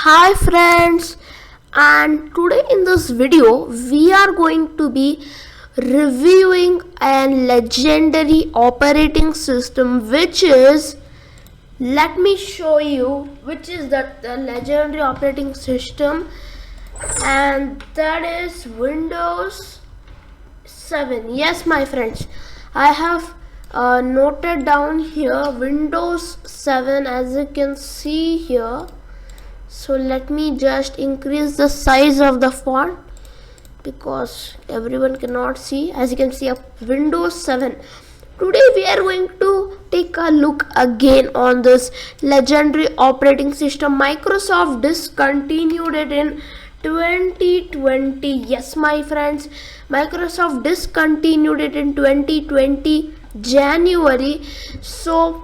Hi friends, and today in this video we are going to be reviewing a legendary operating system which is, let me show you which is the legendary operating system, and that is Windows 7. Yes my friends, I have noted down here Windows 7 as you can see here. So let me just increase the size of the font because everyone cannot see. As you can see, Windows 7. Today we are going to take a look again on this legendary operating system. Microsoft discontinued it in 2020. Yes my friends, Microsoft discontinued it in 2020 January. So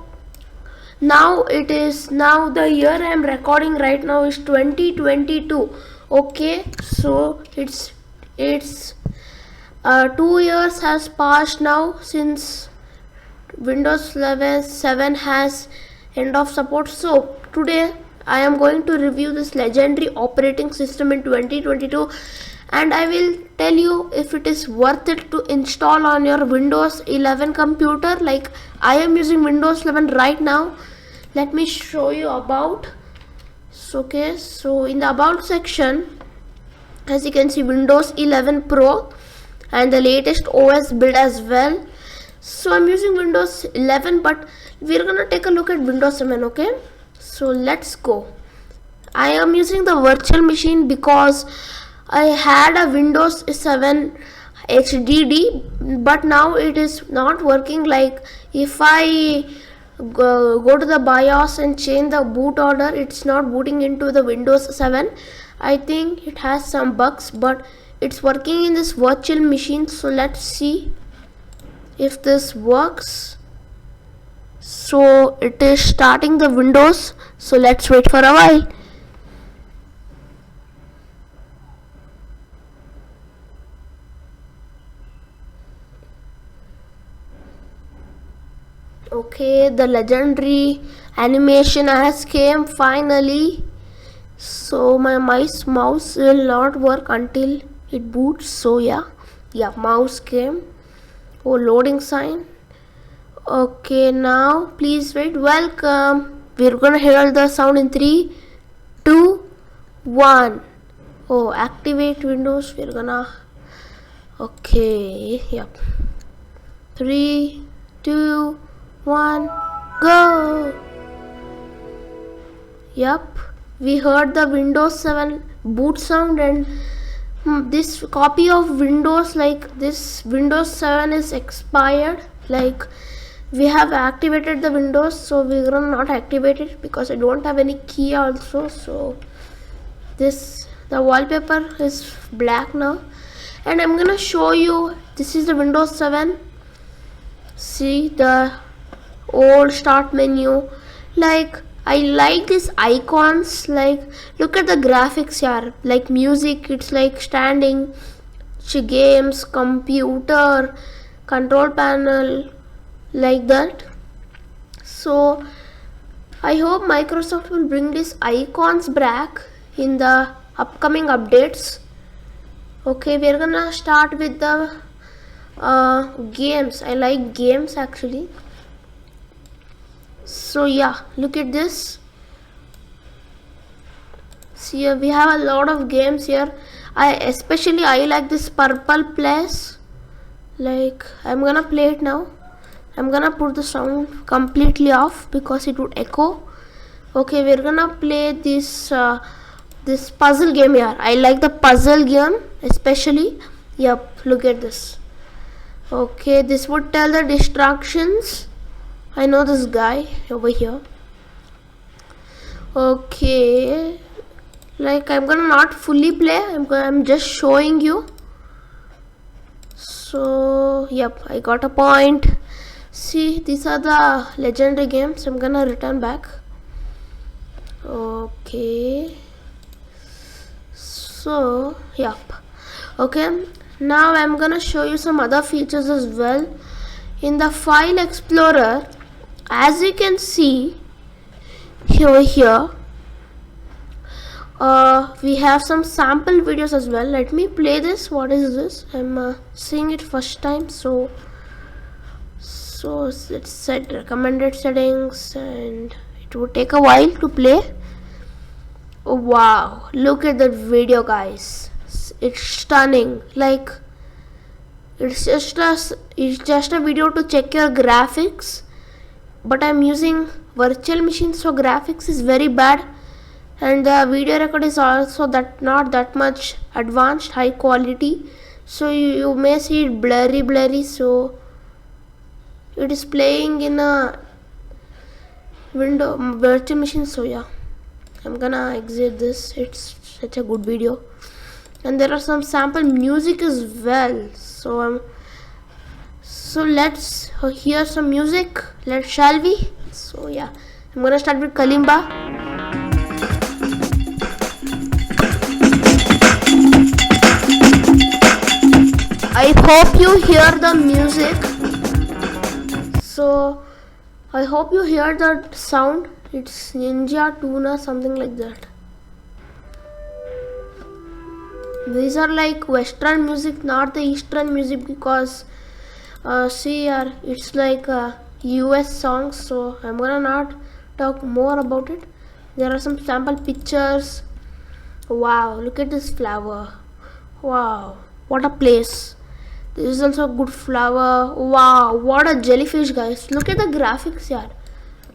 now the year I am recording right now is 2022. Okay, so it's 2 years has passed now since Windows 7 has end of support. So today I am going to review this legendary operating system in 2022, and I will tell you if it is worth it to install on your Windows 11 computer. Like I am using Windows 11 right now. Let me show you about. Okay, so in the about section, as you can see, Windows 11 Pro and the latest OS build as well. So I'm using Windows 11, but we're gonna take a look at Windows 7. Okay, so let's go. I am using the virtual machine because I had a Windows 7 HDD, but now it is not working. Like if I go to the BIOS and change the boot order, it's not booting into the Windows 7. I think it has some bugs, but it's working in this virtual machine. So let's see if this works. So it is starting the Windows, so let's wait for a while. Okay, the legendary animation has came finally. So my mouse will not work until it boots. So yeah, mouse came. Oh, loading sign. Okay, now please wait. Welcome. We're gonna hear the sound in 3, 2, 1. Oh, activate Windows. We're gonna. Okay, yep. 3, 2, 1, go. Yup, we heard the Windows 7 boot sound, and this copy of Windows, like this Windows 7 is expired. Like we have activated the Windows, so we're gonna not activate it because I don't have any key also. So the wallpaper is black now, and I'm gonna show you. This is the Windows 7. See the old start menu. Like I like these icons. Like look at the graphics here. Like music, it's like standing. Games, computer, control panel, like that. So I hope Microsoft will bring these icons back in the upcoming updates. Okay, we're gonna start with the games. I like games actually. So yeah, look at this. See, we have a lot of games here. I like this purple place. Like I'm gonna play it now. I'm gonna put the sound completely off because it would echo. Okay, we're gonna play this this puzzle game here. I like the puzzle game especially. Yep, look at this. Okay, this would tell the distractions. I know this guy over here. Okay, like I'm gonna not fully play. I'm just showing you. So yep, I got a point. See, these are the legendary games. I'm gonna return back. Okay, so yep. Okay, now I'm gonna show you some other features as well. In the file explorer, as you can see here, we have some sample videos as well. Let me play this. What is this? I'm seeing it first time. So let's set recommended settings, and it would take a while to play. Oh, wow, look at that video, guys. It's stunning. Like, it's just a video to check your graphics, but I'm using virtual machine, so graphics is very bad, and the video record is also not that much advanced, high quality, so you may see it blurry. So it is playing in a virtual machine. So yeah, I'm gonna exit this. It's such a good video, and there are some sample music as well. So let's hear some music. Shall we? So yeah, I'm gonna start with Kalimba. I hope you hear the music. So I hope you hear that sound. It's Ninja Tuna, something like that. These are like Western music, not the Eastern music, because see here, it's like US songs. So I'm gonna not talk more about it. There are some sample pictures. Wow, look at this flower. Wow, what a place. This is also a good flower. Wow, what a jellyfish, guys. Look at the graphics here.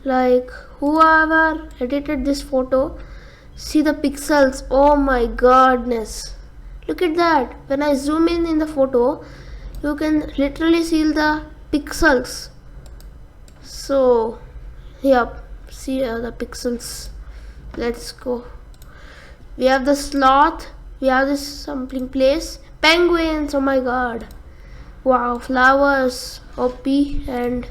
Like, whoever edited this photo, see the pixels. Oh my goodness. Look at that. When I zoom in the photo, you can literally see the pixels. So, yep, see the pixels. Let's go. We have the sloth. We have this sampling place. Penguins. Oh my god. Wow, flowers. OP. And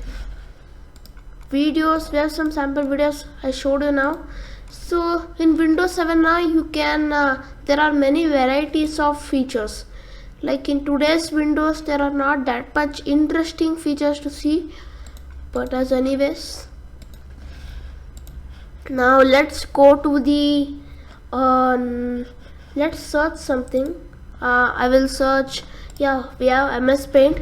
videos. We have some sample videos I showed you now. So in Windows 7 now you can there are many varieties of features. Like in today's Windows there are not that much interesting features to see, but as anyways, now let's go to the let's search something. I will search. Yeah, we have MS Paint.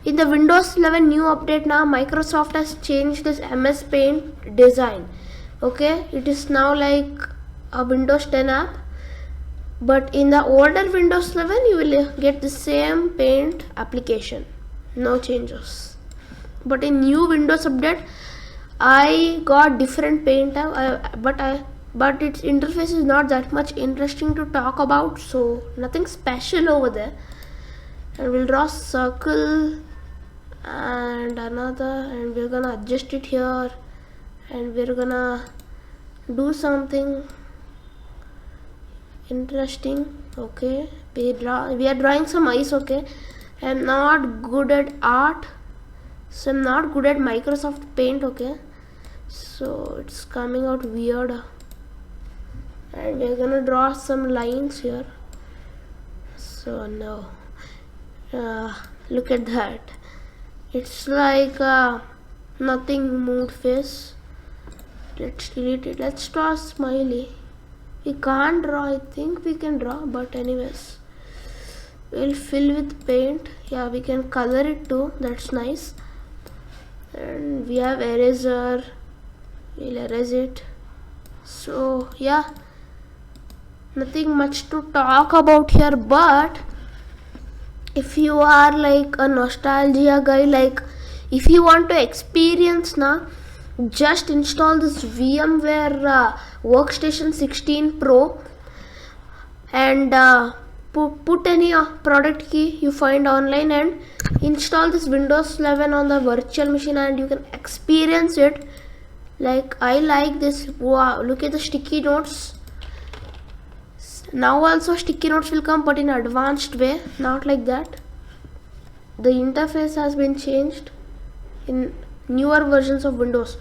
In the Windows 11 new update now, Microsoft has changed this MS Paint design. Okay, it is now like a Windows 10 app, but in the older Windows 11 you will get the same Paint application, no changes. But in new Windows update I got different Paint app, but its interface is not that much interesting to talk about, so nothing special over there. And we'll draw circle and another, and we're gonna adjust it here, and we're gonna do something interesting. Okay, we are drawing some eyes. Okay, I'm not good at art, so I'm not good at Microsoft Paint. Okay, so it's coming out weird, and we're gonna draw some lines here. So no, look at that. It's like nothing mood face. Let's delete it. Let's draw a smiley. We can't draw. I think we can draw, but anyways, we'll fill with paint. Yeah, we can color it too. That's nice. And we have eraser. We'll erase it. So yeah, nothing much to talk about here, but if you are like a nostalgia guy, like if you want to experience now, just install this VMware Workstation 16 Pro and put any product key you find online and install this Windows 11 on the virtual machine, and you can experience it. Like I like this. Wow, look at the sticky notes. Now also sticky notes will come, but in advanced way, not like that. The interface has been changed in newer versions of Windows,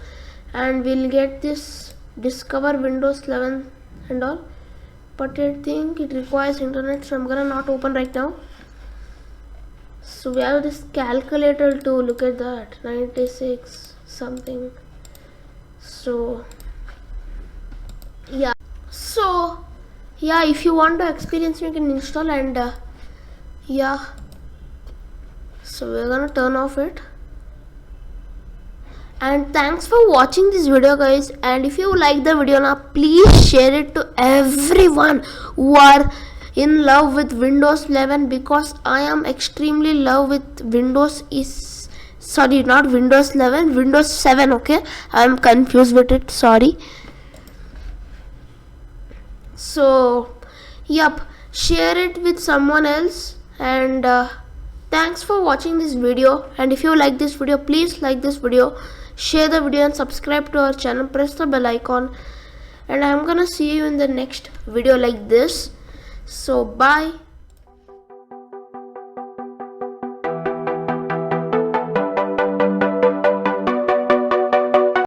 and we'll get this discover Windows 11 and all, but I think it requires internet, so I'm gonna not open right now. So we have this calculator too. Look at that, 96 something. So yeah, so yeah, if you want to experience, you can install. And yeah, so we're gonna turn off it. And thanks for watching this video, guys. And if you like the video now, please share it to everyone who are in love with Windows 11, because I am extremely in love with Windows is sorry, not Windows 11, Windows 7. Okay, I'm confused with it, sorry. So yep, share it with someone else. And thanks for watching this video. And if you like this video, please like this video, share the video, and subscribe to our channel. Press the bell icon, and I'm gonna see you in the next video like this. So bye.